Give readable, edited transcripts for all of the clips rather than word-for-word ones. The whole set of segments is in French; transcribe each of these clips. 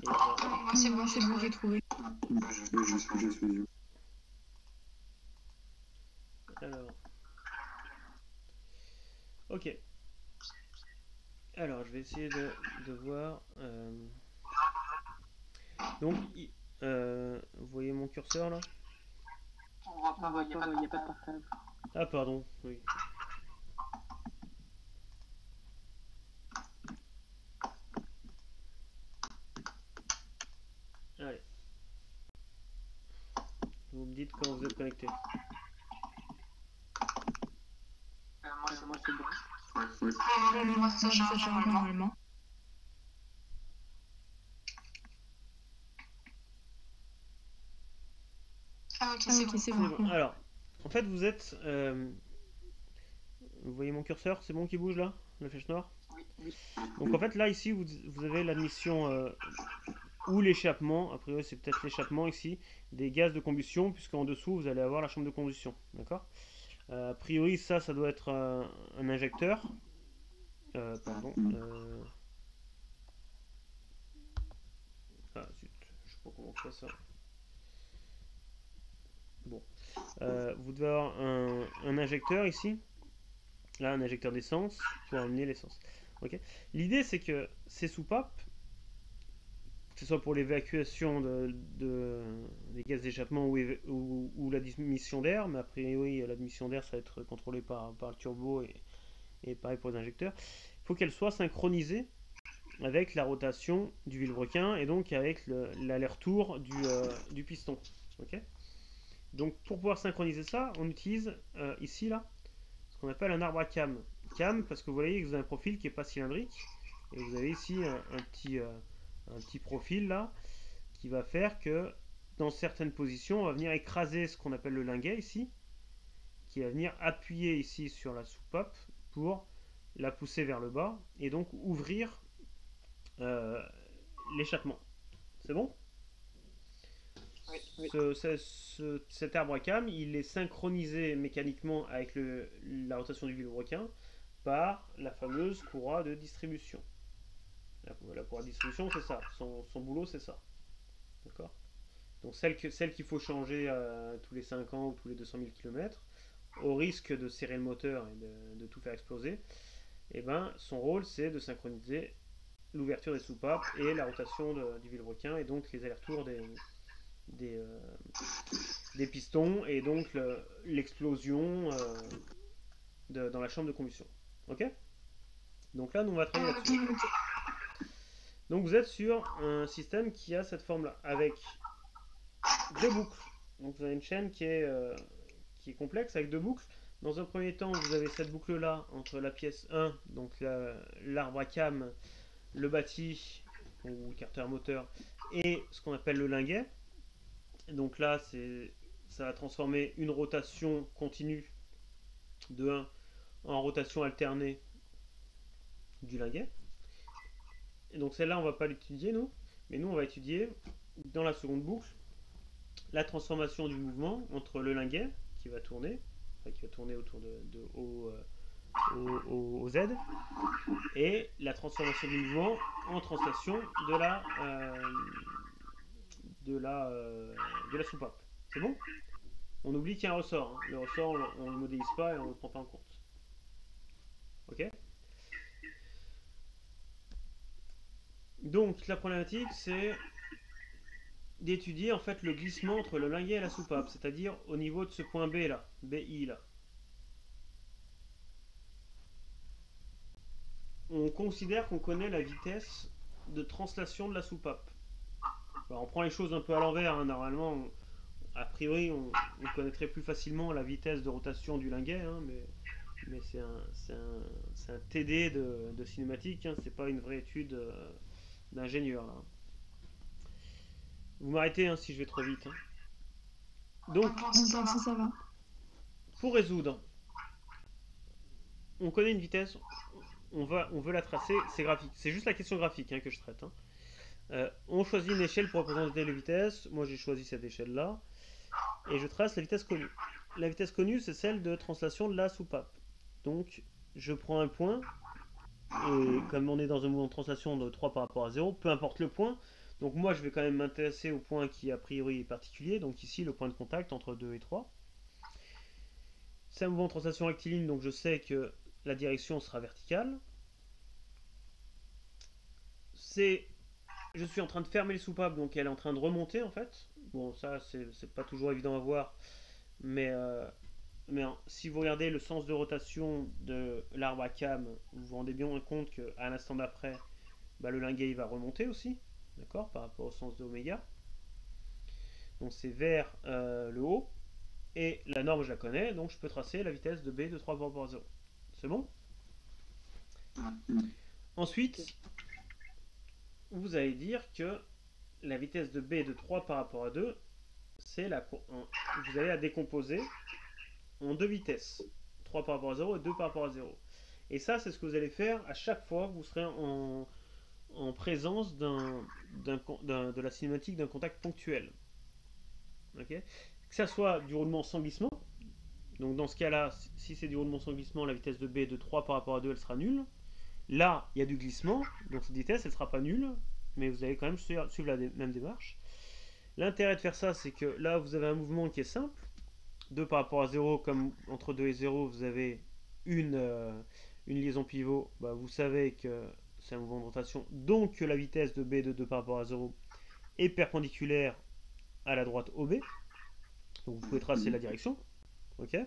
Et voilà. Moi, c'est bon, j'ai trouvé. Je suis. Alors, ok. Alors, je vais essayer de voir. Donc, vous voyez mon curseur là? On voit pas, il n'y a pas de portable. Ah, pardon, oui. Allez. Vous me dites quand vous êtes connecté. Moi, c'est bon. Moi, ça charge normalement. Ah, ok, c'est C'est bon. bon. Alors, en fait, vous êtes. Vous voyez mon curseur? C'est bon qui bouge là? La flèche noire? Oui. Donc, en fait, là, ici, vous avez l'admission ou l'échappement. A priori, c'est peut-être l'échappement ici des gaz de combustion, puisqu'en dessous, vous allez avoir la chambre de combustion. D'accord? A priori, ça doit être un injecteur. Pardon. Ah, zut. Je sais pas comment on fait ça. Bon. Vous devez avoir un injecteur ici. Là, un injecteur d'essence pour amener l'essence. Ok. L'idée, c'est que ces soupapes, que ce soit pour l'évacuation des gaz d'échappement ou l'admission d'air, mais a priori, l'admission d'air, ça va être contrôlé par le turbo et pareil pour les injecteurs, il faut qu'elles soient synchronisées avec la rotation du vilebrequin et donc avec l'aller-retour du piston. Ok. Donc, pour pouvoir synchroniser ça, on utilise ici, là, ce qu'on appelle un arbre à cam. Cam, parce que vous voyez que vous avez un profil qui n'est pas cylindrique. Et vous avez ici un petit profil là, qui va faire que dans certaines positions, on va venir écraser ce qu'on appelle le linguet ici, qui va venir appuyer ici sur la soupape pour la pousser vers le bas et donc ouvrir l'échappement. C'est bon? Oui. Cet arbre à cam, il est synchronisé mécaniquement avec la rotation du vilebrequin par la fameuse courroie de distribution. La courroie de distribution, c'est ça. Son boulot, c'est ça. D'accord? Donc celle qu'il faut changer tous les 5 ans ou tous les 200 000 km, au risque de serrer le moteur et de tout faire exploser, et ben, son rôle, c'est de synchroniser l'ouverture des soupapes et la rotation du vilebrequin et donc les allers-retours des, euh, des pistons et donc l'explosion dans la chambre de combustion. Ok? Donc là, nous on va travailler là-dessus. Donc vous êtes sur un système qui a cette forme-là, avec deux boucles. Donc vous avez une chaîne qui est complexe avec deux boucles. Dans un premier temps, vous avez cette boucle-là entre la pièce 1, donc l'arbre à cam, le bâti, ou le carter moteur, et ce qu'on appelle le linguet. Donc là, ça va transformer une rotation continue de 1 en rotation alternée du linguet. Et donc celle-là, on ne va pas l'étudier, nous, mais nous, on va étudier dans la seconde boucle la transformation du mouvement entre le linguet qui va tourner autour de O, Z, et la transformation du mouvement en translation de la soupape. C'est bon? On oublie qu'il y a un ressort. Hein. Le ressort, on ne le modélise pas et on ne le prend pas en compte. Ok? Donc la problématique, c'est d'étudier en fait le glissement entre le linguet et la soupape, c'est-à-dire au niveau de ce point B là, BI là. On considère qu'on connaît la vitesse de translation de la soupape. Alors, on prend les choses un peu à l'envers, hein. Normalement, a priori, on connaîtrait plus facilement la vitesse de rotation du linguet, hein, mais c'est un TD de cinématique, hein, c'est pas une vraie étude d'ingénieur. Là. Vous m'arrêtez hein, si je vais trop vite. Hein. Donc, Ça va. pour résoudre, on connaît une vitesse, on veut la tracer, c'est graphique. C'est juste la question graphique hein, que je traite. Hein. On choisit une échelle pour représenter les vitesses. Moi, j'ai choisi cette échelle-là. Et je trace la vitesse connue. La vitesse connue, c'est celle de translation de la soupape. Donc, je prends un point. Et comme on est dans un mouvement de translation de 3 par rapport à 0, peu importe le point, Donc moi, je vais quand même m'intéresser au point qui a priori est particulier, donc ici le point de contact entre 2 et 3. C'est un mouvement de translation rectiligne, donc je sais que la direction sera verticale. Je suis en train de fermer les soupapes, donc elle est en train de remonter en fait. Bon, ça c'est pas toujours évident à voir, mais si vous regardez le sens de rotation de l'arbre à cames, vous vous rendez bien compte qu'à l'instant d'après, le linguet il va remonter aussi, d'accord, par rapport au sens de oméga. Donc c'est vers le haut, et la norme je la connais, donc je peux tracer la vitesse de B de 3 par rapport à 0. C'est bon? Ensuite, vous allez dire que la vitesse de B de 3 par rapport à 2, vous allez la décomposer en deux vitesses. 3 par rapport à 0 et 2 par rapport à 0. Et ça, c'est ce que vous allez faire à chaque fois que vous serez en présence de la cinématique d'un contact ponctuel. Okay, que ça soit du roulement sans glissement. Donc dans ce cas-là, si c'est du roulement sans glissement, la vitesse de B de 3 par rapport à 2, elle sera nulle. Là, il y a du glissement, donc cette vitesse, elle ne sera pas nulle, mais vous allez quand même suivre la même démarche. L'intérêt de faire ça, c'est que là, vous avez un mouvement qui est simple. 2 par rapport à 0, comme entre 2 et 0, vous avez une liaison pivot. Vous savez que c'est un mouvement de rotation, donc que la vitesse de B de 2 par rapport à 0 est perpendiculaire à la droite OB. Donc vous pouvez tracer la direction. Ok.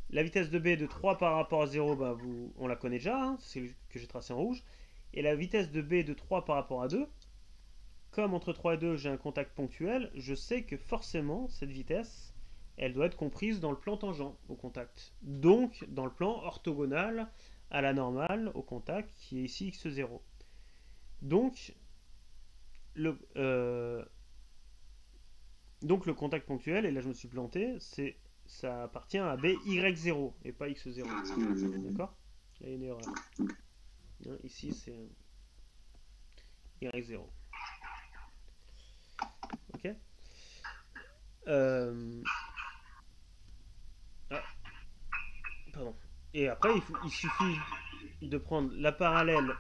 La vitesse de B de 3 par rapport à 0, on la connaît déjà, hein, c'est ce que j'ai tracé en rouge. Et la vitesse de B de 3 par rapport à 2, comme entre 3 et 2 j'ai un contact ponctuel, je sais que forcément cette vitesse, elle doit être comprise dans le plan tangent au contact. Donc dans le plan orthogonal à la normale au contact qui est ici x0. Donc le contact ponctuel, et là je me suis planté, ça appartient à BY0 et pas X0. D'accord? Là il y a une erreur. Ici c'est Y0. Ok? Pardon. Et après il suffit de prendre la parallèle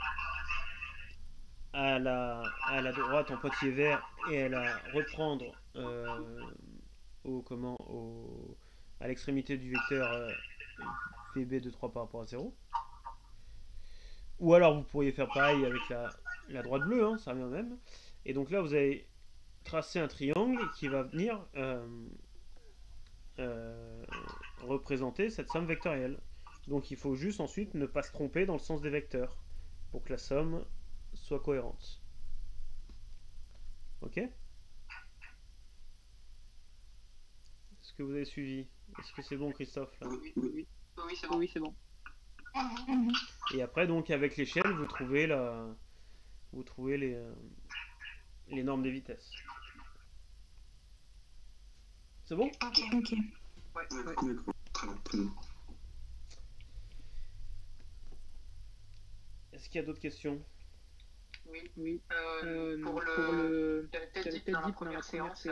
à la droite en pointillé vert et à la reprendre à l'extrémité du vecteur VB de 3 par rapport à 0. Ou alors vous pourriez faire pareil avec la droite bleue, hein, ça revient même. Et donc là vous allez tracer un triangle qui va venir représenter cette somme vectorielle. Donc il faut juste ensuite ne pas se tromper dans le sens des vecteurs pour que la somme soit cohérente. Ok? Est-ce que vous avez suivi? Est-ce que c'est bon, Christophe là? Oui, c'est bon. Et après, donc, avec l'échelle, vous trouvez les normes des vitesses. C'est bon? Ok. Ouais. D'accord, très bien. Est-ce qu'il y a d'autres questions? Oui. Pour le... J'avais peut-être dit pendant la première séance,